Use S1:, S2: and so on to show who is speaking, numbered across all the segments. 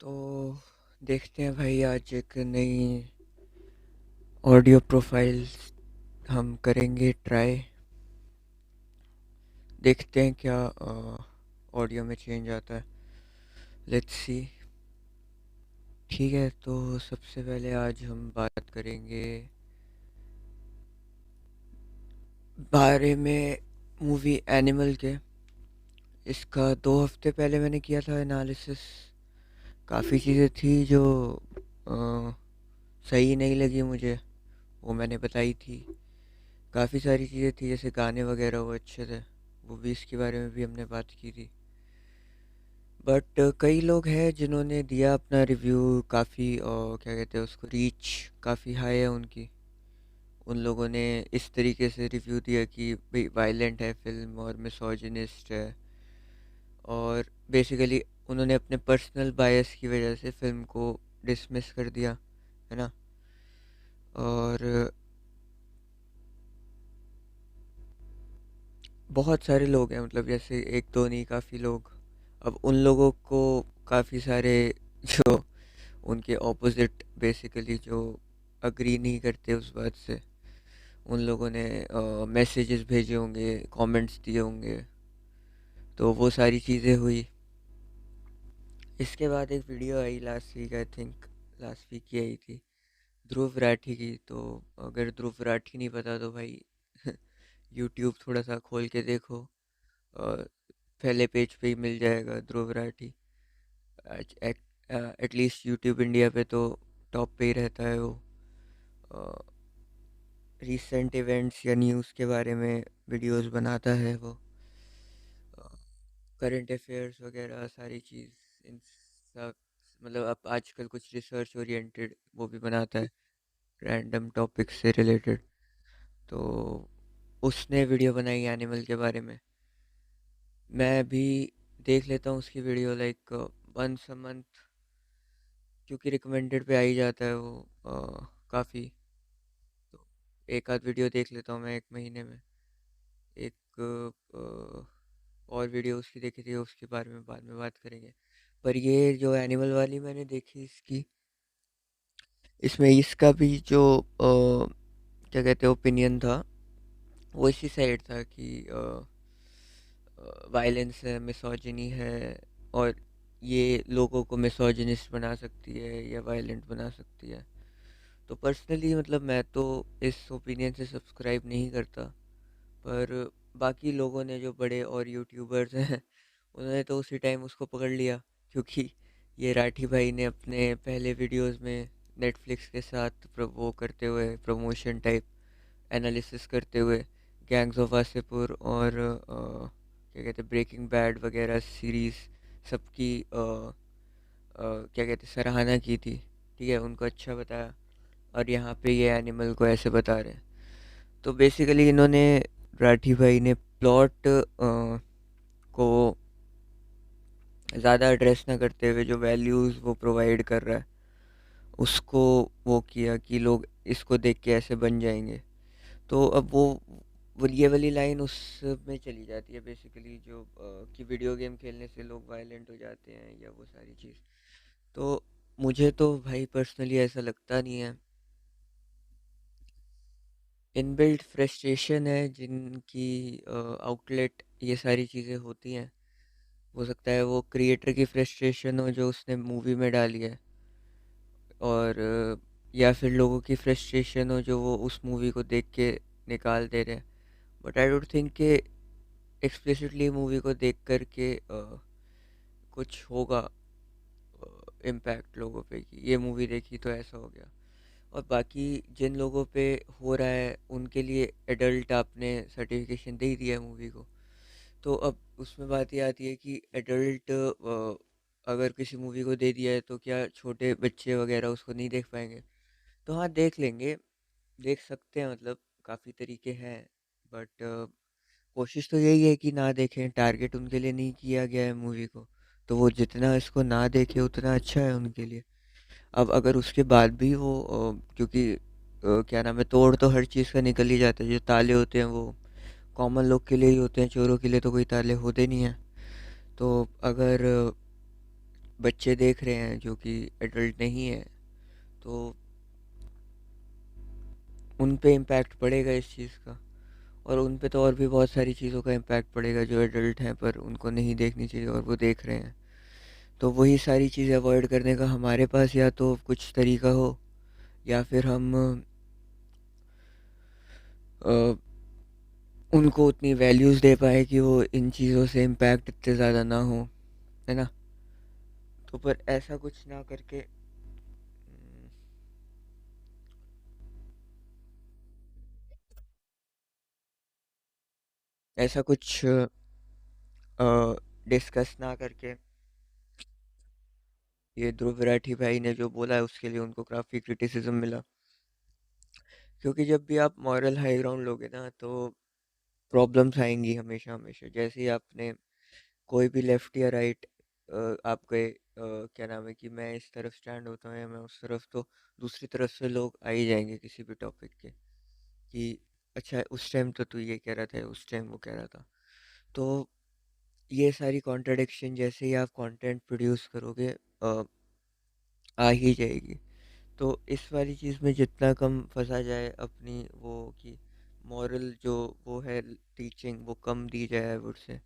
S1: तो देखते हैं भाई, आज एक नई ऑडियो प्रोफाइल हम करेंगे ट्राई। देखते हैं क्या ऑडियो में चेंज आता है। Let's see. ठीक है, तो सबसे पहले आज हम बात करेंगे बारे में मूवी एनिमल के। इसका 2 हफ्ते पहले मैंने किया था एनालिसिस। काफ़ी चीज़ें थी जो अ, सही नहीं लगी मुझे, वो मैंने बताई थी। काफ़ी सारी चीज़ें थी, जैसे गाने वगैरह वो अच्छे थे, वो भी इसके बारे में भी हमने बात की थी। बट कई लोग हैं जिन्होंने दिया अपना रिव्यू। काफ़ी क्या कहते हैं उसको, रीच काफ़ी हाई है उनकी। उन लोगों ने इस तरीके से रिव्यू दिया कि भाई वायलेंट है फिल्म और मिसोजिनिस्ट है, और बेसिकली उन्होंने अपने पर्सनल बायस की वजह से फिल्म को डिसमिस कर दिया, है ना। और बहुत सारे लोग हैं, मतलब जैसे एक दो नहीं, काफ़ी लोग। अब उन लोगों को काफ़ी सारे जो उनके ऑपोजिट बेसिकली जो अग्री नहीं करते उस बात से, उन लोगों ने मैसेजेस भेजे होंगे, कमेंट्स दिए होंगे। तो वो सारी चीज़ें हुई। इसके बाद एक वीडियो आई last week, I think last week की आई थी, ध्रुव राठी की। तो अगर ध्रुव राठी नहीं पता तो भाई यूट्यूब थोड़ा सा खोल के देखो, और पहले पेज पे ही मिल जाएगा Dhruv Rathee. At least YouTube India पे तो टॉप पे ही रहता है वो। रीसेंट इवेंट्स या न्यूज़ के बारे में वीडियोस बनाता है वो। करंट अफेयर्स वगैरह सारी चीज़ इन सब, मतलब अब आजकल कुछ रिसर्च ओरिएंटेड वो भी बनाता है, रैंडम टॉपिक से रिलेटेड। तो उसने वीडियो बनाई एनिमल के बारे में। मैं भी देख लेता हूँ उसकी video, like once a month, क्योंकि रिकमेंडेड पे आ ही जाता है वो काफ़ी। तो एक आध वीडियो देख लेता हूँ मैं एक महीने में। एक और वीडियो उसकी देखी थी, उसके बारे में बाद में बात करेंगे। पर ये जो एनिमल वाली मैंने देखी इसकी, इसमें इसका भी जो क्या कहते हैं ओपिनियन था, वो इसी साइड था कि वायलेंस है, मिसोजिनी है, और ये लोगों को मिसोजिनिस्ट बना सकती है या वायलेंट बना सकती है। तो पर्सनली मतलब मैं तो इस ओपिनियन से सब्सक्राइब नहीं करता। पर बाकी लोगों ने, जो बड़े और यूट्यूबर्स हैं, उन्होंने तो उसी टाइम उसको पकड़ लिया, क्योंकि ये राठी भाई ने अपने पहले वीडियोस में नेटफ्लिक्स के साथ वो करते हुए, प्रमोशन टाइप एनालिसिस करते हुए, गैंग्स ऑफ वासेपुर और क्या कहते हैं ब्रेकिंग बैड वगैरह सीरीज़ सबकी क्या कहते हैं सराहना की थी। ठीक है, उनको अच्छा बताया। और यहाँ पे ये एनिमल को ऐसे बता रहे हैं। तो बेसिकली इन्होंने, राठी भाई ने प्लॉट को ज़्यादा एड्रेस ना करते हुए, जो वैल्यूज़ वो प्रोवाइड कर रहा है उसको वो किया कि लोग इसको देख के ऐसे बन जाएंगे। तो अब वो ये वाली लाइन उसमें चली जाती है बेसिकली, जो कि वीडियो गेम खेलने से लोग वायलेंट हो जाते हैं या वो सारी चीज़। तो मुझे तो भाई पर्सनली ऐसा लगता नहीं है। इनबिल्ट फ्रस्ट्रेशन है जिनकी आउटलेट ये सारी चीज़ें होती हैं। हो सकता है वो क्रिएटर की फ्रस्ट्रेशन हो जो उसने मूवी में डाली है, और या फिर लोगों की फ्रस्ट्रेशन हो जो वो उस मूवी को देख के निकाल दे रहे हैं। बट आई डोंट थिंक कि एक्सप्लिसिटली मूवी को देख कर के कुछ होगा इम्पैक्ट लोगों पे कि ये मूवी देखी तो ऐसा हो गया। और बाकी जिन लोगों पे हो रहा है उनके लिए एडल्ट आपने सर्टिफिकेशन दे ही दिया है मूवी को। तो अब उसमें बात ये आती है कि एडल्ट अगर किसी मूवी को दे दिया है तो क्या छोटे बच्चे वगैरह उसको नहीं देख पाएंगे? तो हाँ, देख लेंगे, देख सकते हैं, मतलब काफ़ी तरीके हैं। बट कोशिश तो यही है कि ना देखें, टारगेट उनके लिए नहीं किया गया है मूवी को। तो वो जितना इसको ना देखे उतना अच्छा है उनके लिए। अब अगर उसके बाद भी वो क्योंकि क्या नाम है, तोड़ तो हर चीज़ का निकल ही जाता है। जो ताले होते हैं वो कॉमन लोग के लिए ही होते हैं, चोरों के लिए तो कोई ताले होते नहीं हैं। तो अगर बच्चे देख रहे हैं जो कि एडल्ट नहीं है, तो उन पे इम्पैक्ट पड़ेगा इस चीज़ का। और उन पे तो और भी बहुत सारी चीज़ों का इम्पैक्ट पड़ेगा जो एडल्ट हैं पर उनको नहीं देखनी चाहिए और वो देख रहे हैं। तो वही सारी चीज़ें अवॉइड करने का हमारे पास या तो कुछ तरीका हो, या फिर हम अ, उनको उतनी वैल्यूज़ दे पाए कि वो इन चीज़ों से इम्पैक्ट इतने ज़्यादा ना हो, है ना। तो पर ऐसा कुछ ना करके ऐसा कुछ डिस्कस ना करके, ये ध्रुव राठी भाई ने जो बोला है उसके लिए उनको काफ़ी क्रिटिसिज्म मिला। क्योंकि जब भी आप मॉरल हाई ग्राउंड लोगे ना तो प्रॉब्लम्स आएंगी हमेशा हमेशा। जैसे ही आपने कोई भी लेफ्ट या राइट, आप गए क्या नाम है कि मैं इस तरफ स्टैंड होता हूँ या मैं उस तरफ, तो दूसरी तरफ से लोग आ ही जाएंगे किसी भी टॉपिक के कि अच्छा उस टाइम तो तू ये कह रहा था, उस टाइम वो कह रहा था। तो ये सारी कॉन्ट्रडिक्शन जैसे ही आप कंटेंट प्रोड्यूस करोगे आ ही जाएगी। तो इस वाली चीज़ में जितना कम फंसा जाए अपनी वो कि मॉरल जो वो है टीचिंग वो कम दी जाए आई वुड से।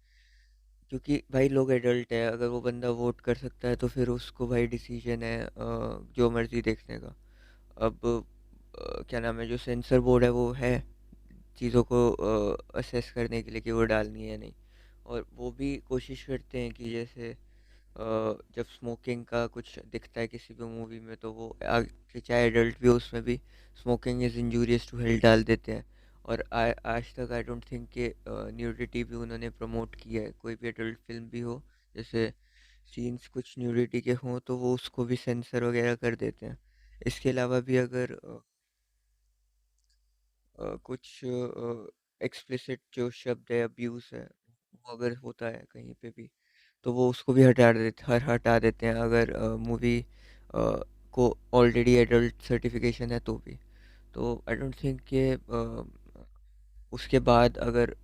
S1: क्योंकि भाई लोग एडल्ट है, अगर वो बंदा वोट कर सकता है तो फिर उसको भाई डिसीजन है जो मर्जी देखने का। अब क्या नाम है, जो सेंसर बोर्ड है वो है चीज़ों को असेस करने के लिए कि वो डालनी है या नहीं। और वो भी कोशिश करते हैं कि जैसे जब स्मोकिंग का कुछ दिखता है किसी भी मूवी में तो वो आगे चाहे एडल्ट भी हो उसमें भी smoking is injurious to health डाल देते हैं। और आज तक आई डोंट थिंक कि न्यूडिटी भी उन्होंने प्रमोट किया है कोई भी एडल्ट फिल्म भी हो। जैसे सीन्स कुछ न्यूडिटी के हों तो वो उसको भी सेंसर वगैरह कर देते हैं। इसके अलावा भी अगर कुछ एक्सप्लिसिट जो शब्द है अब्यूज़ है वो अगर होता है कहीं पे भी तो वो उसको भी हटा देते हैं अगर मूवी को ऑलरेडी एडल्ट सर्टिफिकेशन है तो भी। तो आई डोंट थिंक कि उसके बाद अगर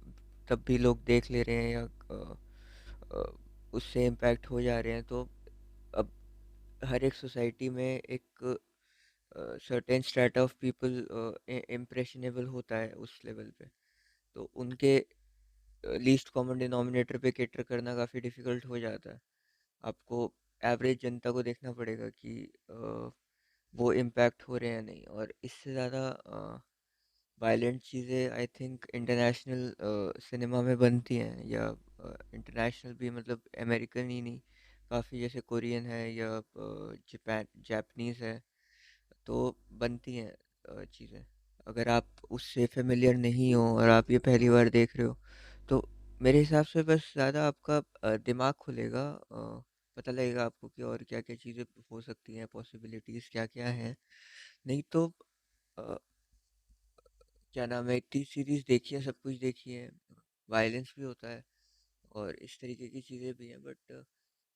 S1: तब भी लोग देख ले रहे हैं या अ, उससे इम्पैक्ट हो जा रहे हैं तो अब हर एक सोसाइटी में एक certain strata of people impressionable होता है उस लेवल पे। तो उनके लीस्ट कॉमन डिनोमिनेटर पे कैटर करना काफ़ी डिफ़िकल्ट हो जाता है। आपको एवरेज जनता को देखना पड़ेगा कि वो इम्पैक्ट हो रहे हैं नहीं। और इससे ज़्यादा वायलेंट चीज़ें आई थिंक इंटरनेशनल सिनेमा में बनती हैं, या इंटरनेशनल भी मतलब अमेरिकन ही नहीं, काफ़ी जैसे कोरियन है या जापान जापानीज़ है तो बनती हैं चीज़ें। अगर आप उससे फेमिलियर नहीं हो और आप ये पहली बार देख रहे हो तो मेरे हिसाब से बस ज़्यादा आपका दिमाग खुलेगा, पता लगेगा आपको कि और क्या क्या चीज़ें हो सकती हैं, पॉसिबिलिटीज़ क्या क्या हैं। नहीं तो अ, क्या नाम है, इतनी सीरीज़ देखी है, सब कुछ देखी है, वायलेंस भी होता है और इस तरीके की चीज़ें भी हैं। बट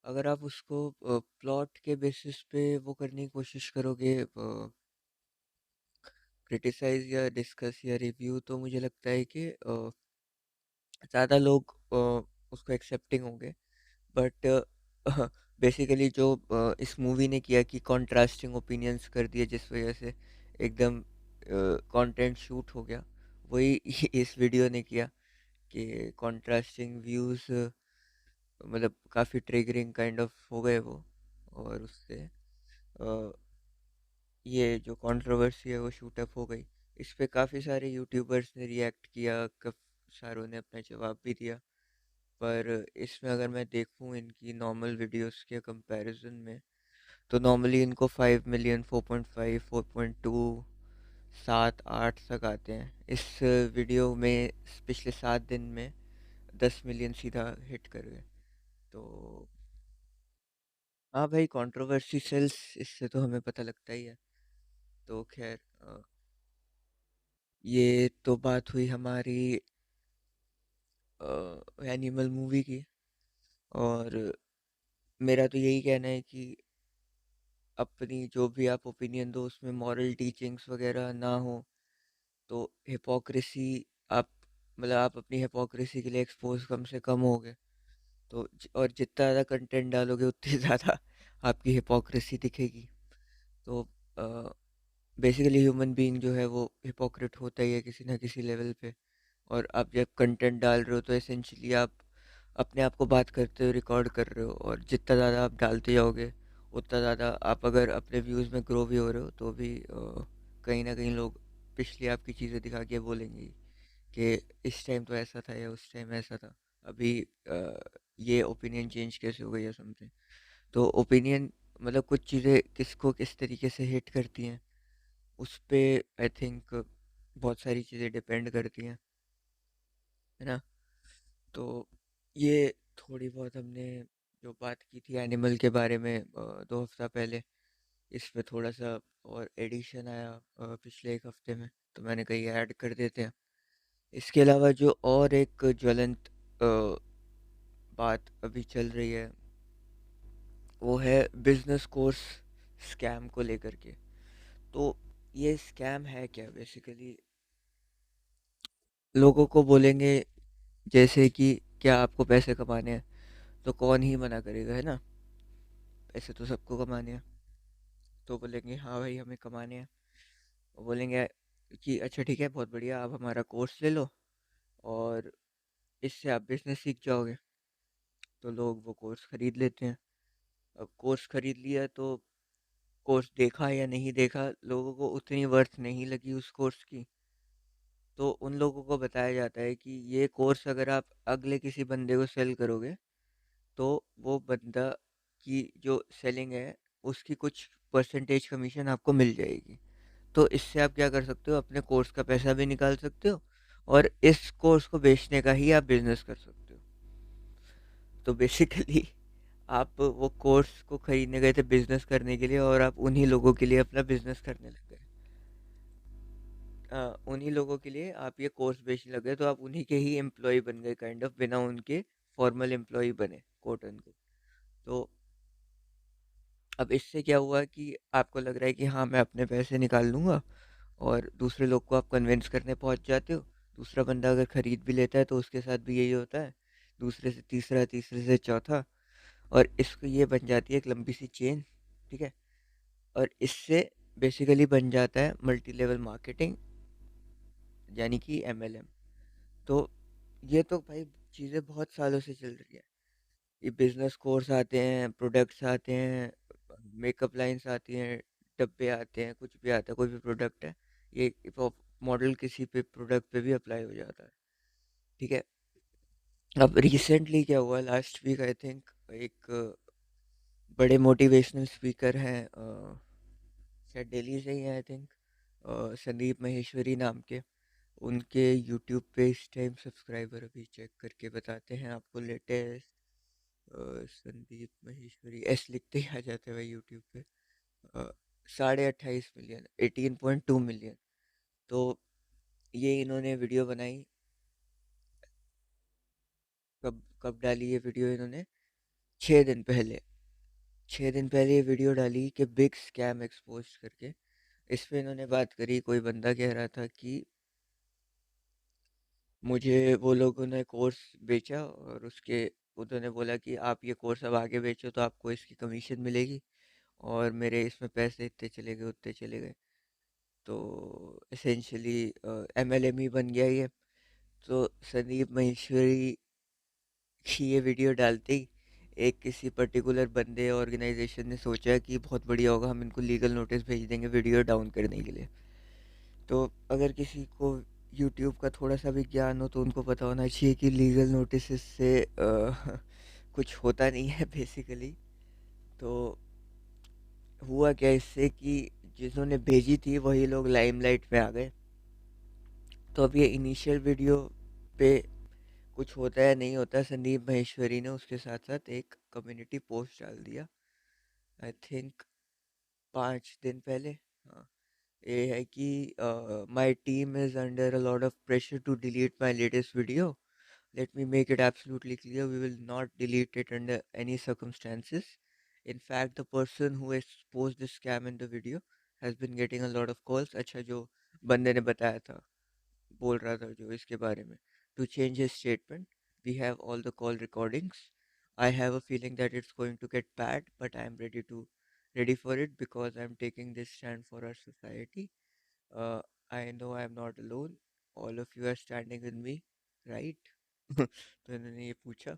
S1: अगर आप उसको प्लॉट के बेसिस पे वो करने की कोशिश करोगे, क्रिटिसाइज या डिस्कस या रिव्यू, तो मुझे लगता है कि ज़्यादा लोग उसको एक्सेप्टिंग होंगे। बट बेसिकली जो इस मूवी ने किया कि कॉन्ट्रास्टिंग ओपिनियंस कर दिए जिस वजह से एकदम कंटेंट शूट हो गया, वही इस वीडियो ने किया कि कॉन्ट्रास्टिंग व्यूज़ मतलब काफ़ी ट्रिगरिंग काइंड ऑफ हो गए वो। और उससे अ, ये जो कंट्रोवर्सी है वो शूट अप हो गई। इस पे काफ़ी सारे यूट्यूबर्स ने रिएक्ट किया, काफ़ी सारों ने अपना जवाब भी दिया। पर इसमें अगर मैं देखूं इनकी नॉर्मल वीडियोस के कंपैरिजन में तो नॉर्मली इनको 5 मिलियन, 4.5, 4.2, 7, 8 तक आते हैं। इस वीडियो में पिछले 7 दिन में 10 मिलियन सीधा हिट कर गए। तो हाँ भाई, कंट्रोवर्सी सेल्स, इससे तो हमें पता लगता ही है। तो खैर ये तो बात हुई हमारी एनिमल मूवी की। और मेरा तो यही कहना है कि अपनी जो भी आप ओपिनियन दो उसमें मॉरल टीचिंग्स वगैरह ना हो। तो हिपोक्रेसी, आप मतलब आप अपनी हिपोक्रेसी के लिए एक्सपोज कम से कम होगे। तो और जितना ज़्यादा कंटेंट डालोगे उतनी ज़्यादा आपकी हिपोक्रेसी दिखेगी। तो बेसिकली ह्यूमन बीइंग जो है वो हिपोक्रिट होता ही है किसी ना किसी लेवल पे। और आप जब कंटेंट डाल रहे हो तो एसेंशली आप अपने आप को बात करते हो, रिकॉर्ड कर रहे हो, और जितना ज़्यादा आप डालते जाओगे उतना ज़्यादा आप अगर अपने व्यूज़ में ग्रो भी हो रहे हो तो भी कहीं ना कहीं लोग पिछली आपकी चीज़ें दिखा के बोलेंगे कि इस टाइम तो ऐसा था या उस टाइम ऐसा था, अभी ये ओपिनियन चेंज कैसे हो गई या समथिंग। तो ओपिनियन मतलब कुछ चीज़ें किसको किस तरीके से हिट करती हैं उस पे आई थिंक बहुत सारी चीज़ें डिपेंड करती हैं, है ना। तो ये थोड़ी बहुत हमने जो बात की थी एनिमल के बारे में 2 हफ्ता पहले, इस पे थोड़ा सा और एडिशन आया पिछले एक हफ्ते में, तो मैंने कही ऐड कर देते हैं। इसके अलावा जो और एक ज्वलंत बात अभी चल रही है वो है बिजनेस कोर्स स्कैम को लेकर के। तो ये स्कैम है क्या बेसिकली, लोगों को बोलेंगे जैसे कि क्या आपको पैसे कमाने हैं, तो कौन ही मना करेगा, है ना। पैसे तो सबको कमाने हैं, तो बोलेंगे हाँ भाई हमें कमाने हैं। वो बोलेंगे कि अच्छा ठीक है बहुत बढ़िया, आप हमारा कोर्स ले लो और इससे आप बिजनेस सीख जाओगे। तो लोग वो कोर्स खरीद लेते हैं। अब कोर्स खरीद लिया तो कोर्स देखा या नहीं देखा, लोगों को उतनी वर्थ नहीं लगी उस कोर्स की। तो उन लोगों को बताया जाता है कि ये कोर्स अगर आप अगले किसी बंदे को सेल करोगे तो वो बंदा की जो सेलिंग है उसकी कुछ परसेंटेज कमीशन आपको मिल जाएगी। तो इससे आप क्या कर सकते हो, अपने कोर्स का पैसा भी निकाल सकते हो और इस कोर्स को बेचने का ही आप बिजनेस कर सकते हो। तो बेसिकली आप वो कोर्स को खरीदने गए थे बिजनेस करने के लिए और आप उन्हीं लोगों के लिए अपना बिजनेस करने लग गए। उन्हीं लोगों के लिए आप ये कोर्स बेचने लग गए, तो आप उन्हीं के ही एम्प्लॉय बन गए काइंड ऑफ, बिना उनके फॉर्मल एम्प्लॉय बने कोट अनकोट। तो अब इससे क्या हुआ कि आपको लग रहा है कि हाँ मैं अपने पैसे निकाल लूँगा, और दूसरे लोग को आप कन्विंस करने पहुँच जाते हो। दूसरा बंदा अगर ख़रीद भी लेता है तो उसके साथ भी यही होता है, दूसरे से तीसरा, तीसरे से चौथा, और इसको ये बन जाती है एक लंबी सी चेन। ठीक है। और इससे बेसिकली बन जाता है मल्टी लेवल मार्केटिंग, यानी कि MLM। तो ये तो भाई चीज़ें बहुत सालों से चल रही है। ये बिजनेस कोर्स आते हैं, प्रोडक्ट्स आते हैं, मेकअप लाइंस आती हैं, डब्बे आते हैं, कुछ भी आता है, कोई भी प्रोडक्ट है, ये मॉडल किसी पे प्रोडक्ट पे भी अप्लाई हो जाता है। ठीक है। अब रिसेंटली क्या हुआ, लास्ट वीक आई थिंक, एक बड़े मोटिवेशनल स्पीकर हैं, शायद दिल्ली से ही हैं आई थिंक, संदीप महेश्वरी नाम के। उनके यूट्यूब पे इस टाइम सब्सक्राइबर अभी चेक करके बताते हैं आपको, लेटेस्ट संदीप महेश्वरी एस लिखते ही आ जाते हैं भाई यूट्यूब पे। 28.5 मिलियन, 18.2 मिलियन। तो ये इन्होंने वीडियो बनाई, कब कब डाली ये वीडियो इन्होंने, 6 दिन पहले। 6 दिन पहले ये वीडियो डाली कि बिग स्कैम एक्सपोज करके। इस पे इन्होंने बात करी, कोई बंदा कह रहा था कि मुझे वो लोगों ने कोर्स बेचा और उसके उन्होंने बोला कि आप ये कोर्स अब आगे बेचो तो आपको इसकी कमीशन मिलेगी, और मेरे इसमें पैसे इतने चले गए उतने चले गए। तो एसेंशली MLM ही बन गया ये। तो संदीप महेश्वरी की ये वीडियो डालते ही एक किसी पर्टिकुलर बंदे ऑर्गेनाइजेशन ने सोचा कि बहुत बढ़िया होगा, हम इनको लीगल नोटिस भेज देंगे वीडियो डाउन करने के लिए। तो अगर किसी को यूट्यूब का थोड़ा सा भी ज्ञान हो तो उनको पता होना चाहिए कि लीगल नोटिस से कुछ होता नहीं है बेसिकली। तो हुआ क्या इससे कि जिन्होंने भेजी थी वही लोग लाइमलाइट में आ गए। तो अब ये इनिशियल वीडियो पे कुछ होता है नहीं होता, संदीप महेश्वरी ने उसके साथ साथ एक कम्युनिटी पोस्ट डाल दिया, आई थिंक 5 दिन पहले। हाँ, ये है कि my team is under a lot of pressure to delete my latest video. Let me make it absolutely clear, we will not delete it under any circumstances. In fact, the person who exposed this scam in the video has been getting a lot of calls. अच्छा, जो बंदे ने बताया था, बोल रहा था जो इसके बारे में, to change his statement, we have all the call recordings. I have a feeling that it's going to get bad, but I am ready for it because I'm taking this stand for our society. uh, I know I am not alone. All of you are standing with me, right? तो इन्होंने ये पूछा।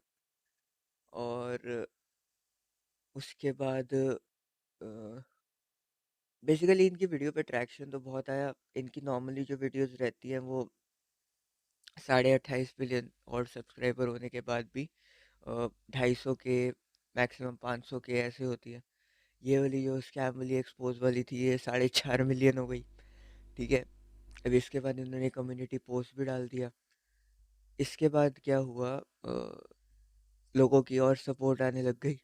S1: और उसके बाद basically इनकी video पे traction तो बहुत आया। इनकी नॉर्मली जो वीडियोस रहती हैं वो 28.5 मिलियन और सब्सक्राइबर होने के बाद भी 250 के, मैक्सिमम 500 के ऐसे होती है। ये वाली जो स्कैम वाली एक्सपोज वाली थी ये 4.5 मिलियन हो गई। ठीक है। अब इसके बाद इन्होंने कम्युनिटी पोस्ट भी डाल दिया। इसके बाद क्या हुआ, लोगों की और सपोर्ट आने लग गई।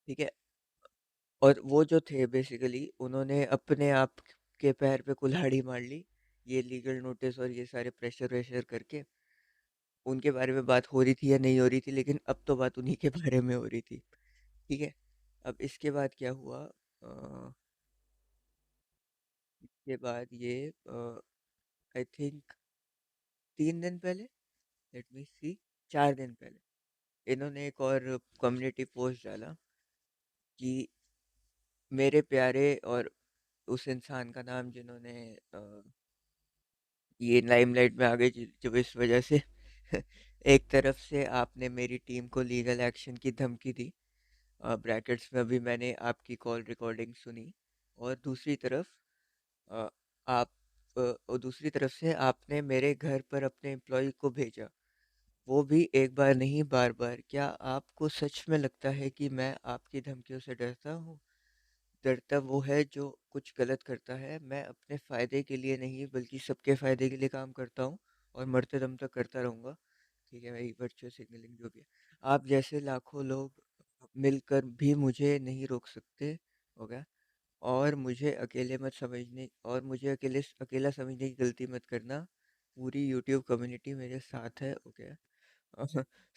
S1: ठीक है। और वो जो थे बेसिकली उन्होंने अपने आप के पैर पे कुल्हाड़ी मार ली, ये लीगल नोटिस और ये सारे प्रेशर वेशर करके। उनके बारे में बात हो रही थी या नहीं हो रही थी, लेकिन अब तो बात उन्हीं के बारे में हो रही थी। ठीक है। अब इसके बाद क्या हुआ, इसके बाद ये आई थिंक 3 दिन पहले, लेट मी सी, 4 दिन पहले इन्होंने एक और कम्युनिटी पोस्ट डाला कि मेरे प्यारे, और उस इंसान का नाम जिन्होंने ये लाइमलाइट में आ गए, जो इस वजह से एक तरफ से आपने मेरी टीम को लीगल एक्शन की धमकी दी, ब्रैकेट्स में अभी मैंने आपकी कॉल रिकॉर्डिंग सुनी, और दूसरी तरफ अ, आप और दूसरी तरफ से आपने मेरे घर पर अपने एम्प्लॉय को भेजा, वो भी एक बार नहीं बार बार। क्या आपको सच में लगता है कि मैं आपकी धमकियों से डरता हूँ? डरता वो है जो कुछ गलत करता है। मैं अपने फ़ायदे के लिए नहीं बल्कि सबके फ़ायदे के लिए काम करता हूँ, और मरते दम तक करता रहूँगा। ठीक है भाई, वर्चुअल सिग्नलिंग जो भी है। आप जैसे लाखों लोग मिलकर भी मुझे नहीं रोक सकते, हो गया। और मुझे अकेले मत समझने, और मुझे अकेला समझने की गलती मत करना। पूरी यूट्यूब कम्युनिटी मेरे साथ है, ओके।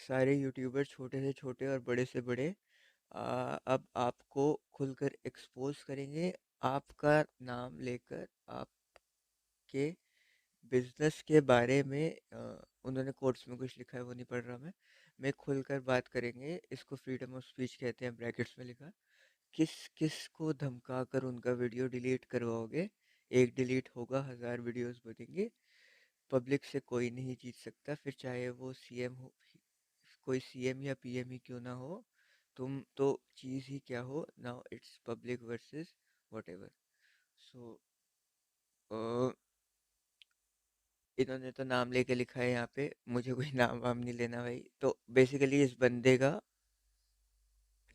S1: सारे यूट्यूबर, छोटे से छोटे और बड़े से बड़े, अब आपको खुलकर एक्सपोज करेंगे। आपका नाम लेकर आपके बिजनेस के बारे में, उन्होंने कोट्स में कुछ लिखा है वो नहीं पढ़ रहा मैं खुलकर बात करेंगे। इसको फ्रीडम ऑफ स्पीच कहते हैं, ब्रैकेट्स में लिखा। किस किस को धमका कर उनका वीडियो डिलीट करवाओगे? एक डिलीट होगा, 1000 वीडियोस बनेंगे। पब्लिक से कोई नहीं जीत सकता, फिर चाहे वो सीएम हो, कोई सीएम या पीएम ही क्यों ना हो। तुम तो चीज़ ही क्या हो, now it's public versus whatever. So इन्होंने तो नाम लेके लिखा है यहाँ पे, मुझे कोई नाम वाम नहीं लेना भाई। तो बेसिकली इस बंदे का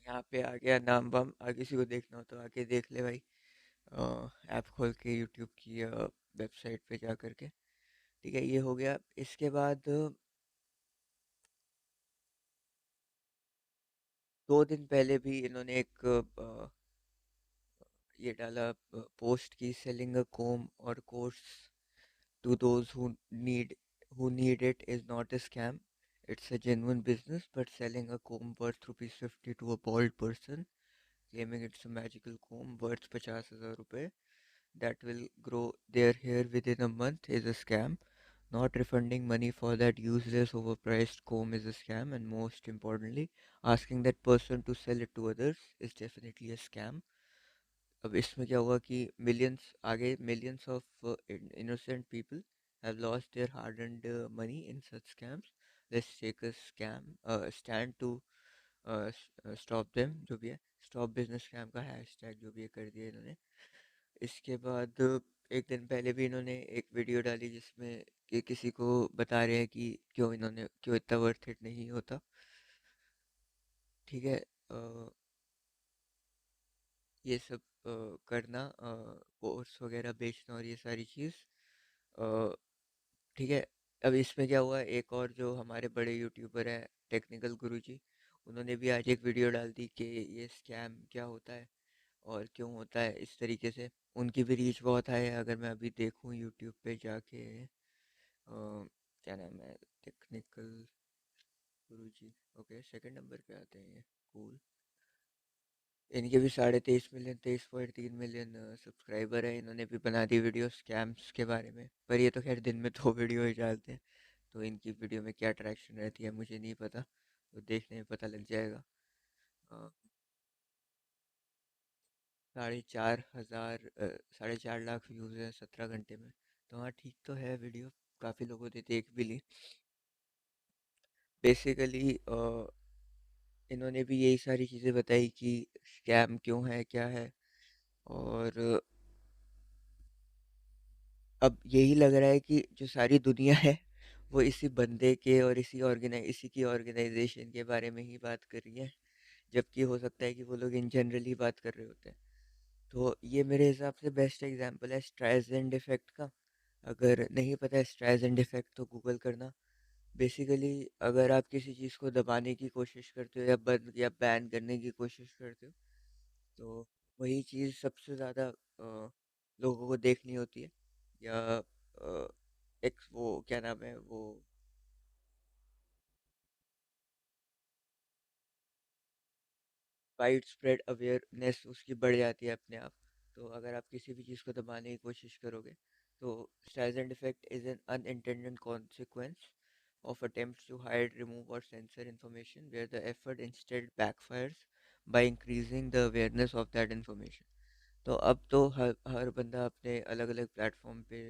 S1: यहाँ पे आ गया नाम वाम, किसी को देखना हो तो आके देख ले भाई, ऐप खोल के यूट्यूब की वेबसाइट पे जा करके। ठीक है, ये हो गया। इसके बाद 2 दिन पहले भी इन्होंने एक ये डाला, पोस्ट की, सेलिंग अ कोम और course to those who need it is not a scam. It's a genuine business, but selling a comb worth rupees 50 to a bald person, claiming it's a magical comb worth 50,000 rupees that will grow their hair within a month is a scam. Not refunding money for that useless overpriced comb is a scam, and most importantly, asking that person to sell it to others is definitely a scam. अब इसमें क्या हुआ कि millions of innocent people have lost their hard-earned money in such scams. Let's take a stand to stop them, जो भी है, stop business scam का hashtag जो भी है कर दिया इन्होंने। इसके बाद एक दिन पहले भी इन्होंने एक वीडियो डाली जिसमें कि किसी को बता रहे हैं कि क्यों इतना वर्थ इट नहीं होता। ठीक है। ये सब करना, कोर्स वगैरह बेचना और ये सारी चीज़। अ, ठीक है। अब इसमें क्या हुआ, एक और जो हमारे बड़े यूट्यूबर हैं, टेक्निकल गुरुजी, उन्होंने भी आज एक वीडियो डाल दी कि ये स्कैम क्या होता है और क्यों होता है इस तरीके से। उनकी भी रीच बहुत हाई है, अगर मैं अभी देखूँ यूट्यूब पे जाके, क्या नाम है, टेक्निकल गुरुजी, ओके, सेकंड नंबर पे आते हैं ये। कूल। इनके भी 23.5 मिलियन, 23.3 मिलियन सब्सक्राइबर है। इन्होंने भी बना दी वीडियो स्कैम्स के बारे में, पर ये तो खैर दिन में 2 वीडियो ही डालते हैं। तो इनकी वीडियो में क्या अट्रैक्शन रहती है मुझे नहीं पता, तो देखने में पता लग जाएगा। 4,500 4.5 लाख व्यूज़ हैं 17 घंटे में। तो हाँ ठीक तो है वीडियो, काफ़ी लोगों ने देख भी ली। बेसिकली इन्होंने भी यही सारी चीज़ें बताई कि स्कैम क्यों है क्या है। और अब यही लग रहा है कि जो सारी दुनिया है वो इसी बंदे के और इसी की ऑर्गेनाइजेशन के बारे में ही बात कर रही है, जबकि हो सकता है कि वो लोग इन जनरल ही बात कर रहे होते हैं। तो ये मेरे हिसाब से बेस्ट एग्जांपल है स्ट्राइजेंड इफेक्ट का। अगर नहीं पता है स्ट्राइजेंड इफेक्ट तो गूगल करना। बेसिकली अगर आप किसी चीज़ को दबाने की कोशिश करते हो या बंद या बैन करने की कोशिश करते हो, तो वही चीज़ सबसे ज़्यादा लोगों को देखनी होती है। या एक वो क्या नाम है वो, वाइड स्प्रेड अवेयरनेस उसकी बढ़ जाती है अपने आप। तो अगर आप किसी भी चीज़ को दबाने की कोशिश करोगे, तो Streisand effect is an unintended consequence of attempts to hide, remove, or censor information where the effort instead backfires by increasing the awareness of that information. तो अब तो हर बंदा अपने अलग अलग प्लेटफॉर्म पे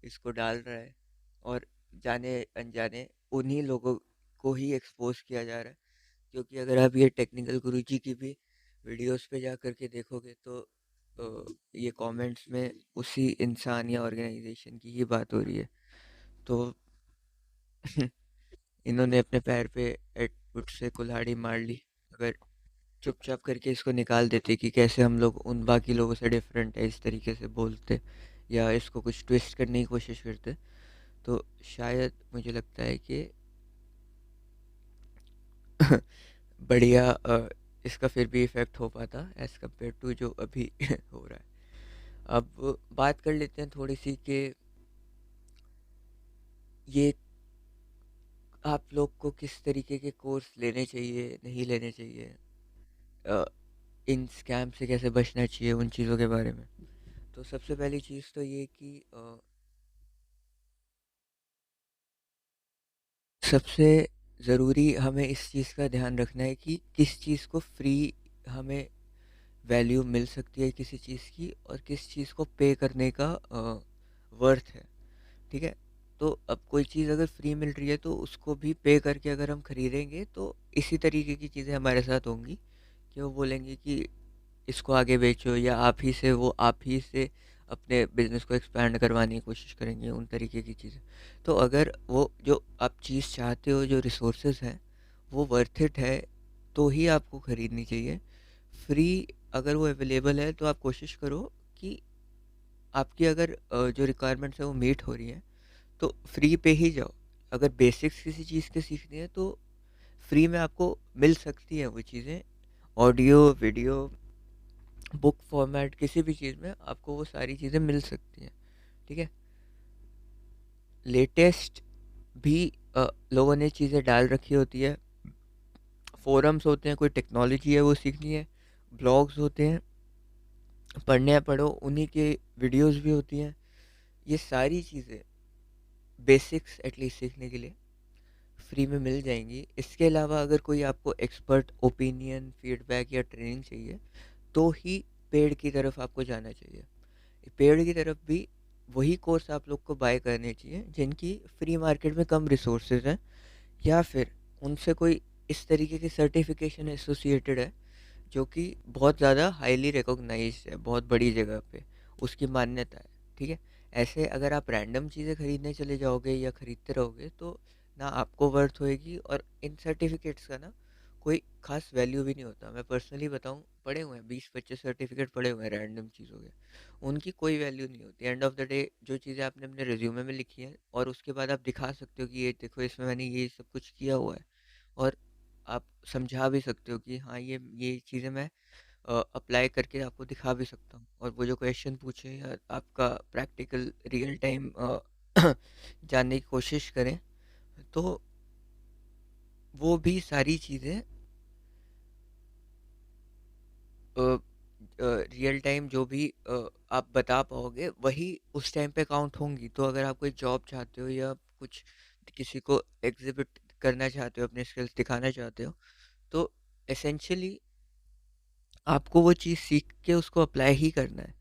S1: इसको डाल रहा है, और जाने अनजाने उन्हीं लोगों को ही एक्सपोज किया जा रहा है। क्योंकि अगर आप ये टेक्निकल गुरुजी की भी वीडियोस पे जा करके देखोगे, तो ये कमेंट्स में उसी इंसान या ऑर्गेनाइजेशन की ही बात हो रही है। तो इन्होंने अपने पैर पे एटवुड से कुल्हाड़ी मार ली। अगर चुपचाप करके इसको निकाल देते कि कैसे हम लोग उन बाकी लोगों से डिफरेंट है इस तरीके से बोलते, या इसको कुछ ट्विस्ट करने की कोशिश करते, तो शायद मुझे लगता है कि बढ़िया इसका फिर भी इफ़ेक्ट हो पाता एज़ कम्पेयर टू जो अभी हो रहा है। अब बात कर लेते हैं थोड़ी सी कि ये आप लोग को किस तरीके के कोर्स लेने चाहिए नहीं लेने चाहिए, अ, इन स्कैम से कैसे बचना चाहिए, उन चीज़ों के बारे में। तो सबसे पहली चीज़ तो ये कि सबसे ज़रूरी हमें इस चीज़ का ध्यान रखना है कि किस चीज़ को फ्री हमें वैल्यू मिल सकती है किसी चीज़ की, और किस चीज़ को पे करने का वर्थ है। ठीक है। तो अब कोई चीज़ अगर फ्री मिल रही है तो उसको भी पे करके अगर हम खरीदेंगे, तो इसी तरीके की चीज़ें हमारे साथ होंगी कि वो बोलेंगे कि इसको आगे बेचो, या आप ही से अपने बिजनेस को एक्सपैंड करवाने की कोशिश करेंगे, उन तरीके की चीज़ें। तो अगर वो जो आप चीज़ चाहते हो, जो रिसोर्सेज हैं, वो वर्थ इट है, तो ही आपको ख़रीदनी चाहिए। फ्री अगर वो अवेलेबल है तो आप कोशिश करो कि आपकी अगर जो रिक्वायरमेंट्स है वो मीट हो रही है, तो फ्री पे ही जाओ। अगर बेसिक्स किसी चीज़ के सीखनी है तो फ्री में आपको मिल सकती है वो चीज़ें। ऑडियो, वीडियो, बुक फॉर्मेट, किसी भी चीज़ में आपको वो सारी चीज़ें मिल सकती हैं। ठीक है। लेटेस्ट भी लोगों ने चीज़ें डाल रखी होती है। फोरम्स होते हैं, कोई टेक्नोलॉजी है वो सीखनी है, ब्लॉग्स होते हैं, पढ़ने हैं पढ़ो, उन्हीं के वीडियोस भी होती हैं। ये सारी चीज़ें बेसिक्स एटलीस्ट सीखने के लिए फ्री में मिल जाएंगी। इसके अलावा अगर कोई आपको एक्सपर्ट ओपिनियन, फीडबैक या ट्रेनिंग चाहिए, तो ही पेड की तरफ आपको जाना चाहिए। पेड की तरफ भी वही कोर्स आप लोग को बाय करने चाहिए जिनकी फ्री मार्केट में कम रिसोर्सेज हैं, या फिर उनसे कोई इस तरीके की सर्टिफिकेशन एसोसिएटेड है जो कि बहुत ज़्यादा हाईली रिकॉग्नाइज्ड है, बहुत बड़ी जगह पे उसकी मान्यता है। ठीक है। ऐसे अगर आप रैंडम चीज़ें खरीदने चले जाओगे या खरीदते रहोगे, तो ना आपको वर्थ होएगी, और इन सर्टिफिकेट्स का ना कोई खास वैल्यू भी नहीं होता। मैं पर्सनली बताऊं, पड़े हुए हैं 20-25 सर्टिफिकेट पड़े हुए हैं रैंडम चीज़ों के, उनकी कोई वैल्यू नहीं होती। एंड ऑफ द डे जो चीज़ें आपने अपने रिज्यूमे में लिखी हैं, और उसके बाद आप दिखा सकते हो कि ये देखो इसमें मैंने ये सब कुछ किया हुआ है, और आप समझा भी सकते हो कि हाँ ये चीज़ें मैं अप्लाई करके आपको दिखा भी सकता हूँ। और वो जो क्वेश्चन पूछे या आपका प्रैक्टिकल रियल टाइम जानने की कोशिश करें, तो वो भी सारी चीज़ें रियल टाइम जो भी आप बता पाओगे वही उस टाइम पे काउंट होंगी। तो अगर आप कोई जॉब चाहते हो या कुछ किसी को एग्जिबिट करना चाहते हो, अपने स्किल्स दिखाना चाहते हो, तो एसेंशियली आपको वो चीज़ सीख के उसको अप्लाई ही करना है।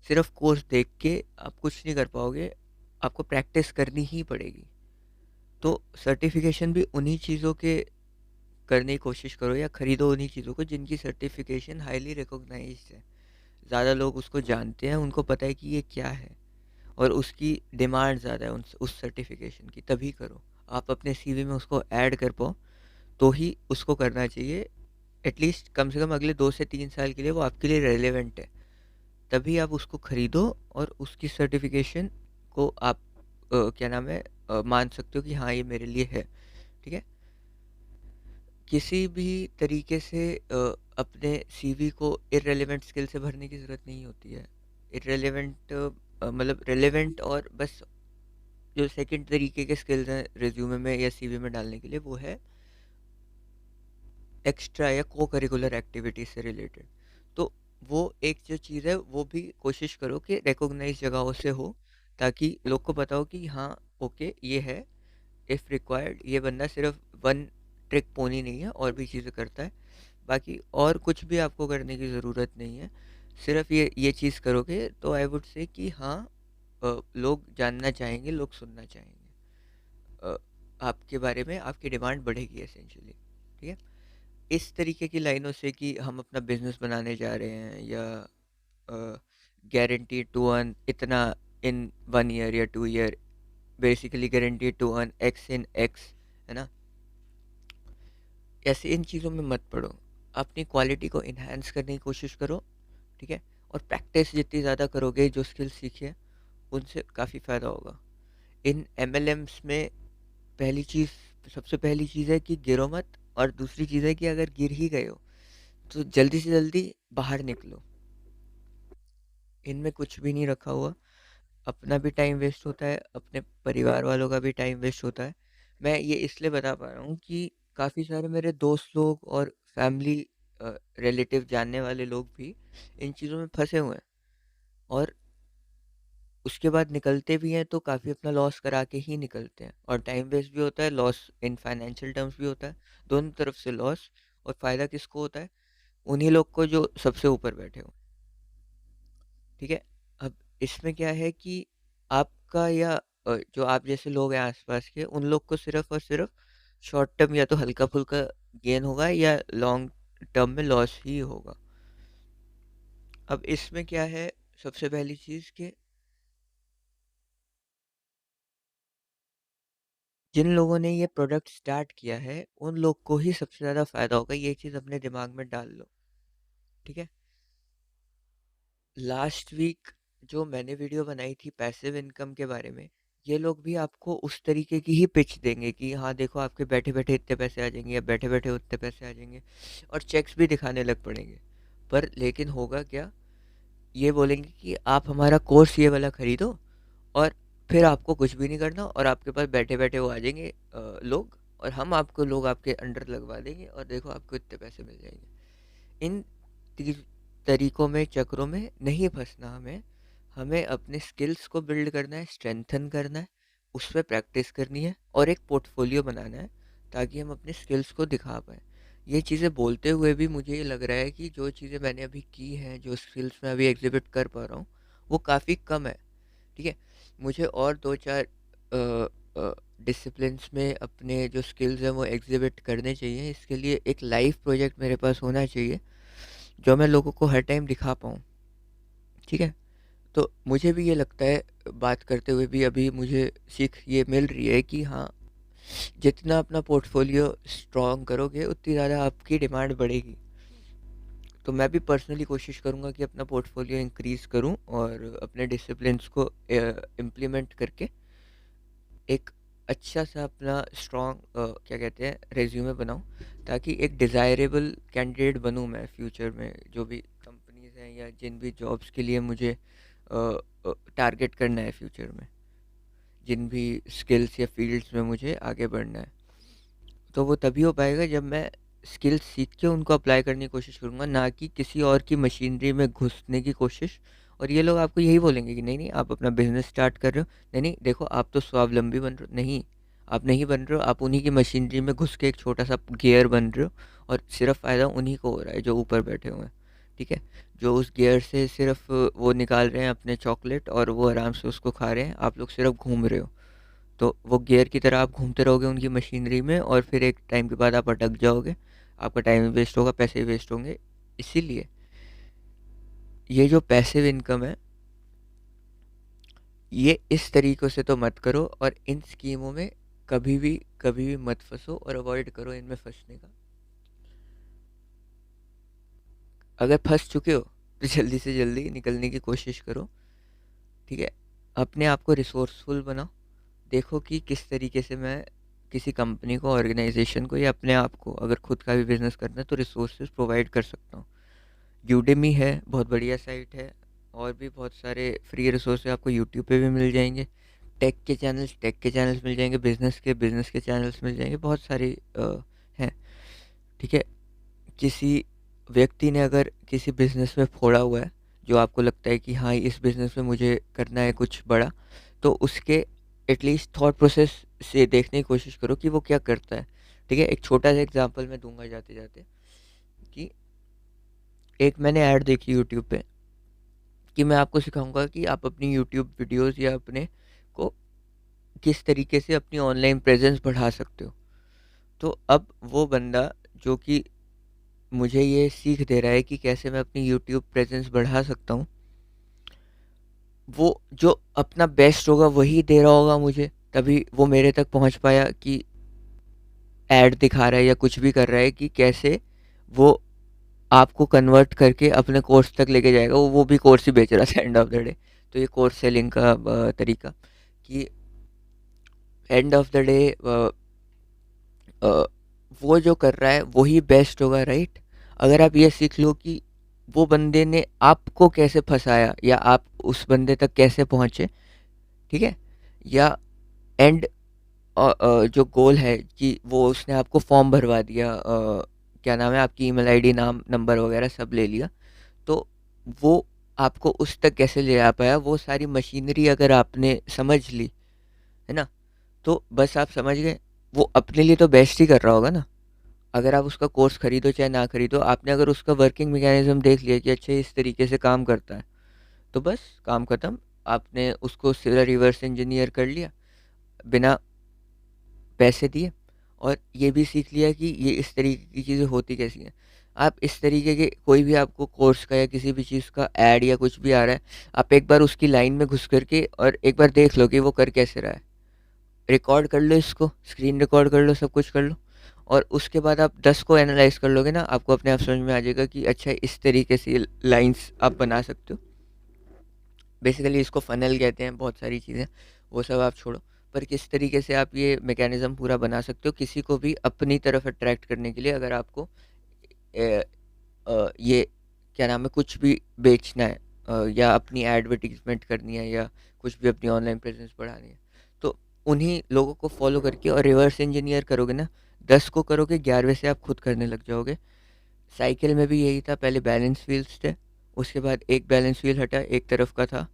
S1: सिर्फ कोर्स देख के आप कुछ नहीं कर पाओगे, आपको प्रैक्टिस करनी ही पड़ेगी। तो सर्टिफिकेशन भी उन्हीं चीज़ों के करने की कोशिश करो या खरीदो उन्हीं चीज़ों को जिनकी सर्टिफिकेशन हाईली रिकॉग्नाइज्ड है, ज़्यादा लोग उसको जानते हैं, उनको पता है कि ये क्या है और उसकी डिमांड ज़्यादा है उस सर्टिफिकेशन की, तभी करो। आप अपने सीवी में उसको ऐड कर पाओ तो ही उसको करना चाहिए। एटलीस्ट कम से कम अगले 2 से 3 साल के लिए वो आपके लिए रेलेवेंट है, तभी आप उसको खरीदो और उसकी सर्टिफिकेशन को आप क्या नाम है मान सकते हो कि हाँ ये मेरे लिए है। ठीक है, किसी भी तरीके से अपने सीवी को इररेलेवेंट स्किल से भरने की ज़रूरत नहीं होती है। इररेलेवेंट मतलब रेलेवेंट और बस जो सेकंड तरीके के स्किल्स हैं रिज्यूमे में या सीवी में डालने के लिए, वो है एक्स्ट्रा या को करिकुलर एक्टिविटीज से रिलेटेड। तो वो एक जो चीज़ है वो भी कोशिश करो कि रिकॉग्नाइज जगहों से हो, ताकि लोग को पता हो कि हाँ ओके ये है, इफ़ रिक्वायर्ड ये बंदा सिर्फ वन ट्रिक पोनी नहीं है, और भी चीज़ें करता है। बाकी और कुछ भी आपको करने की ज़रूरत नहीं है, सिर्फ ये चीज़ करोगे तो आई वुड से कि हाँ लोग जानना चाहेंगे, लोग सुनना चाहेंगे, अ, आपके बारे में आपकी डिमांड बढ़ेगी एसेंशियली। ठीक है, इस तरीके की लाइनों से कि हम अपना बिजनेस बनाने जा रहे हैं या गारंटी टू अर्न इतना इन 1 ईयर या 2 year, basically guarantee to earn X in X, है ना, ऐसे इन चीज़ों में मत पड़ो। अपनी क्वालिटी को इन्हांस करने की कोशिश करो। ठीक है, और प्रैक्टिस जितनी ज़्यादा करोगे, जो स्किल सीखे उनसे काफ़ी फ़ायदा होगा। इन एमएलएम्स में पहली चीज़, सबसे पहली चीज़ है कि गिरो मत, और दूसरी चीज़ है कि अगर गिर ही गए हो तो जल्दी से जल्दी बाहर निकलो। इनमें कुछ भी नहीं रखा हुआ, अपना भी टाइम वेस्ट होता है, अपने परिवार वालों का भी टाइम वेस्ट होता है। मैं ये इसलिए बता पा रहा हूँ कि काफ़ी सारे मेरे दोस्त लोग और फैमिली रिलेटिव जानने वाले लोग भी इन चीज़ों में फंसे हुए हैं, और उसके बाद निकलते भी हैं तो काफ़ी अपना लॉस करा के ही निकलते हैं, और टाइम वेस्ट भी होता है, लॉस इन फाइनेंशियल टर्म्स भी होता है, दोनों तरफ से लॉस। और फ़ायदा किसको होता है? उन्हीं लोग को जो सबसे ऊपर बैठे हो। ठीक है, अब इसमें क्या है कि आपका या जो आप जैसे लोग हैं आसपास के, उन लोग को सिर्फ और सिर्फ शॉर्ट टर्म या तो हल्का फुल्का गेन होगा या लॉन्ग टर्म में लॉस ही होगा। अब इसमें क्या है, सबसे पहली चीज़ कि जिन लोगों ने ये प्रोडक्ट स्टार्ट किया है उन लोग को ही सबसे ज़्यादा फ़ायदा होगा, ये चीज़ अपने दिमाग में डाल लो। ठीक है, लास्ट वीक जो मैंने वीडियो बनाई थी पैसिव इनकम के बारे में, ये लोग भी आपको उस तरीके की ही पिच देंगे कि हाँ देखो आपके बैठे बैठे इतने पैसे आ जाएंगे या बैठे बैठे उतने पैसे आ जाएंगे, और चेक्स भी दिखाने लग पड़ेंगे। पर लेकिन होगा क्या, ये बोलेंगे कि आप हमारा कोर्स ये वाला खरीदो, और फिर आपको कुछ भी नहीं करना, और आपके पास बैठे बैठे वो आ जाएंगे लोग, और हम आपको लोग आपके अंडर लगवा देंगे, और देखो आपको इतने पैसे मिल जाएंगे। इन तरीकों में, चक्रों में नहीं फंसना हमें। हमें अपने स्किल्स को बिल्ड करना है, स्ट्रेंथन करना है, उस पर प्रैक्टिस करनी है, और एक पोर्टफोलियो बनाना है ताकि हम अपने स्किल्स को दिखा पाएँ। ये चीज़ें बोलते हुए भी मुझे ये लग रहा है कि जो चीज़ें मैंने अभी की हैं, जो स्किल्स मैं अभी एग्जिबिट कर पा रहा हूँ, वो काफ़ी कम है। ठीक है, मुझे और 2-4 डिसिप्लिन्स में अपने जो स्किल्स हैं वो एग्जिबिट करने चाहिए। इसके लिए एक लाइव प्रोजेक्ट मेरे पास होना चाहिए जो मैं लोगों को हर टाइम दिखा पाऊँ। ठीक है, तो मुझे भी ये लगता है, बात करते हुए भी अभी मुझे सीख ये मिल रही है कि हाँ, जितना अपना पोर्टफोलियो स्ट्रॉन्ग करोगे उतनी ज़्यादा आपकी डिमांड बढ़ेगी। तो मैं भी पर्सनली कोशिश करूँगा कि अपना पोर्टफोलियो इंक्रीज़ करूँ और अपने डिसिप्लिन्स को इम्प्लीमेंट करके एक अच्छा सा अपना स्ट्रॉन्ग क्या कहते हैं रेज्यूमे बनाऊँ, ताकि एक डिज़ायरेबल कैंडिडेट बनूँ मैं फ्यूचर में, जो भी कंपनीज हैं या जिन भी जॉब्स के लिए मुझे टारगेट करना है फ्यूचर में, जिन भी स्किल्स या फील्ड्स में मुझे आगे बढ़ना है। तो वो तभी हो पाएगा जब मैं स्किल्स सीख के उनको अप्लाई करने की कोशिश करूँगा, ना कि किसी और की मशीनरी में घुसने की कोशिश। और ये लोग आपको यही बोलेंगे कि नहीं नहीं आप अपना बिजनेस स्टार्ट कर रहे हो, नहीं नहीं देखो आप तो स्वावलंबी बन रहे हो, नहीं, आप नहीं बन रहे हो, आप उन्हीं की मशीनरी में घुस के एक छोटा सा गियर बन रहे हो, और सिर्फ फ़ायदा उन्हीं को हो रहा है जो ऊपर बैठे हुए हैं, ठीक है? जो उस गियर से सिर्फ वो निकाल रहे हैं अपने चॉकलेट, और वो आराम से उसको खा रहे हैं, आप लोग सिर्फ घूम रहे हो। तो वो गियर की तरह आप घूमते रहोगे उनकी मशीनरी में, और फिर एक टाइम के बाद आप अटक जाओगे, आपका टाइम वेस्ट होगा, पैसे वेस्ट होंगे। इसीलिए ये जो पैसिव इनकम है, ये इस तरीक़ों से तो मत करो, और इन स्कीमों में कभी भी मत फंसो, और अवॉइड करो इनमें फंसने का। अगर फंस चुके हो तो जल्दी से जल्दी निकलने की कोशिश करो, ठीक है? अपने आप को रिसोर्सफुल बनाओ, देखो कि किस तरीके से मैं किसी कंपनी को, ऑर्गेनाइजेशन को, या अपने आप को, अगर खुद का भी बिजनेस करना है तो रिसोर्सेज प्रोवाइड कर सकता हूँ। यूडेमी है, बहुत बढ़िया साइट है, और भी बहुत सारे फ्री रिसोर्स आपको यूट्यूब पे भी मिल जाएंगे। टेक के चैनल्स मिल जाएंगे, बिजनेस के चैनल्स मिल जाएंगे, बहुत सारे हैं, ठीक है? किसी व्यक्ति ने अगर किसी बिजनेस में फोड़ा हुआ है, जो आपको लगता है कि हाँ इस बिजनेस में मुझे करना है कुछ बड़ा, तो उसके एटलीस्ट थॉट प्रोसेस से देखने की कोशिश करो कि वो क्या करता है, ठीक है? एक छोटा सा एग्जांपल मैं दूंगा जाते जाते, कि एक मैंने ऐड देखी यूट्यूब पे, कि मैं आपको सिखाऊंगा कि आप अपनी यूट्यूब वीडियोस या अपने को किस तरीके से अपनी ऑनलाइन प्रेजेंस बढ़ा सकते हो। तो अब वो बंदा जो कि मुझे ये सीख दे रहा है कि कैसे मैं अपनी यूट्यूब प्रेजेंस बढ़ा सकता हूँ, वो जो अपना बेस्ट होगा वही दे रहा होगा मुझे, तभी वो मेरे तक पहुँच पाया कि ऐड दिखा रहा है या कुछ भी कर रहा है, कि कैसे वो आपको कन्वर्ट करके अपने कोर्स तक लेके जाएगा। वो भी कोर्स ही बेच रहा था एंड ऑफ द डे। तो ये कोर्स सेलिंग का तरीका, कि एंड ऑफ द डे वो जो कर रहा है वही बेस्ट होगा, राइट? अगर आप ये सीख लो कि वो बंदे ने आपको कैसे फंसाया, या आप उस बंदे तक कैसे पहुंचे, ठीक है? या एंड जो गोल है कि वो उसने आपको फॉर्म भरवा दिया, क्या नाम है, आपकी ईमेल आईडी, नाम, नंबर वगैरह सब ले लिया, तो वो आपको उस तक कैसे ले आ पाया, वो सारी मशीनरी अगर आपने समझ ली, है ना, तो बस आप समझ गए, वो अपने लिए तो बेस्ट ही कर रहा होगा ना। अगर आप उसका कोर्स खरीदो चाहे ना खरीदो, आपने अगर उसका वर्किंग मैकेनिज्म देख लिया कि अच्छा इस तरीके से काम करता है, तो बस काम खत्म। आपने उसको सीधा रिवर्स इंजीनियर कर लिया बिना पैसे दिए, और ये भी सीख लिया कि ये इस तरीके की चीज़ें होती कैसी हैं। आप इस तरीके के कोई भी आपको कोर्स का या किसी भी चीज़ का ऐड या कुछ भी आ रहा है, आप एक बार उसकी लाइन में घुस करके और एक बार देख लो कि वो कर कैसे रहा है। रिकॉर्ड कर लो, इसको स्क्रीन रिकॉर्ड कर लो, सब कुछ कर लो, और उसके बाद आप 10 को एनालाइज कर लोगे ना, आपको अपने आप समझ में आ जाएगा कि अच्छा इस तरीके से लाइंस आप बना सकते हो। बेसिकली इसको फनल कहते हैं, बहुत सारी चीज़ें, वो सब आप छोड़ो। पर किस तरीके से आप ये मैकेनिज्म पूरा बना सकते हो किसी को भी अपनी तरफ अट्रैक्ट करने के लिए, अगर आपको ये क्या नाम है, कुछ भी बेचना है, या अपनी एडवर्टीजमेंट करनी है, या कुछ भी अपनी ऑनलाइन प्रेजेंस बढ़ानी है, तो उन्हीं लोगों को फॉलो करके और रिवर्स इंजीनियर करोगे ना, 10 को करोगे, 11वें से आप खुद करने लग जाओगे। साइकिल में भी यही था, पहले बैलेंस व्हील्स थे, उसके बाद एक बैलेंस व्हील हटा, एक तरफ का था,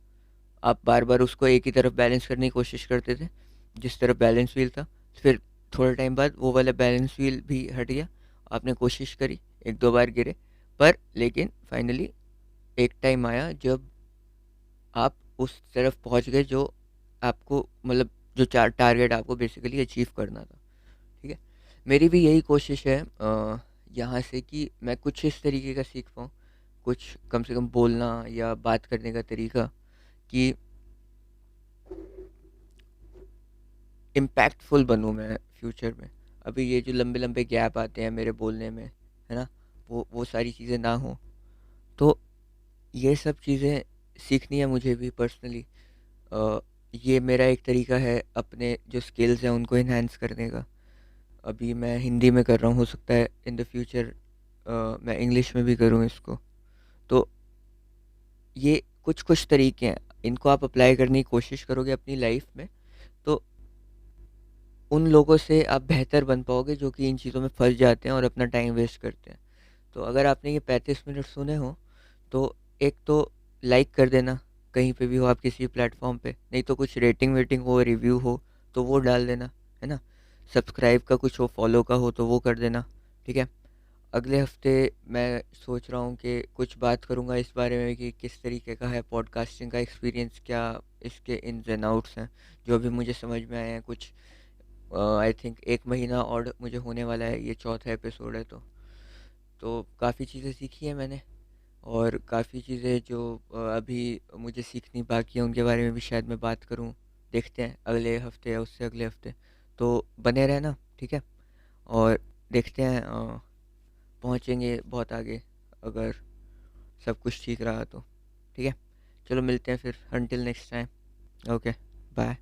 S1: आप बार बार उसको एक ही तरफ बैलेंस करने की कोशिश करते थे जिस तरफ बैलेंस व्हील था। फिर थोड़े टाइम बाद वो वाला बैलेंस व्हील भी हट गया, आपने कोशिश करी, एक दो बार गिरे, पर लेकिन फाइनली एक टाइम आया जब आप उस तरफ पहुंच गए जो आपको, मतलब जो चार टारगेट आपको बेसिकली अचीव करना था, ठीक है? मेरी भी यही कोशिश है यहाँ से, कि मैं कुछ इस तरीके का सीख पाऊँ, कुछ कम से कम बोलना या बात करने का तरीका, कि इम्पैक्टफुल बनूँ मैं फ्यूचर में। अभी ये जो लंबे लंबे गैप आते हैं मेरे बोलने में, है ना, वो सारी चीज़ें ना हो। तो ये सब चीज़ें सीखनी है मुझे भी पर्सनली। ये मेरा एक तरीका है अपने जो स्किल्स हैं उनको इन्हांस करने का। अभी मैं हिंदी में कर रहा हूँ, हो सकता है इन द फ्यूचर मैं इंग्लिश में भी करूँ इसको। तो ये कुछ कुछ तरीके हैं, इनको आप अप्लाई करने की कोशिश करोगे अपनी लाइफ में, तो उन लोगों से आप बेहतर बन पाओगे जो कि इन चीज़ों में फंस जाते हैं और अपना टाइम वेस्ट करते हैं। तो अगर आपने ये 35 मिनट सुने हो, तो एक तो लाइक कर देना, कहीं पे भी हो आप, किसी प्लेटफॉर्म पे, नहीं तो कुछ रेटिंग वेटिंग हो, रिव्यू हो, तो वो डाल देना, है ना। सब्सक्राइब का कुछ हो, फॉलो का हो तो वो कर देना, ठीक है। अगले हफ्ते मैं सोच रहा हूँ कि कुछ बात करूँगा इस बारे में कि किस तरीके का है पॉडकास्टिंग का एक्सपीरियंस, क्या इसके इन्स एंड आउट्स हैं जो भी मुझे समझ में आए हैं कुछ। आई थिंक 1 महीना और मुझे होने वाला है, ये चौथा एपिसोड है, तो काफ़ी चीज़ें सीखी हैं मैंने, और काफ़ी चीज़ें जो अभी मुझे सीखनी बाकी है उनके बारे में भी शायद मैं बात करूं। देखते हैं अगले हफ्ते या उससे अगले हफ्ते। तो बने रहना, ठीक है। और देखते हैं, पहुंचेंगे बहुत आगे अगर सब कुछ ठीक रहा तो, ठीक है। चलो मिलते हैं फिर, until next time. Okay, bye.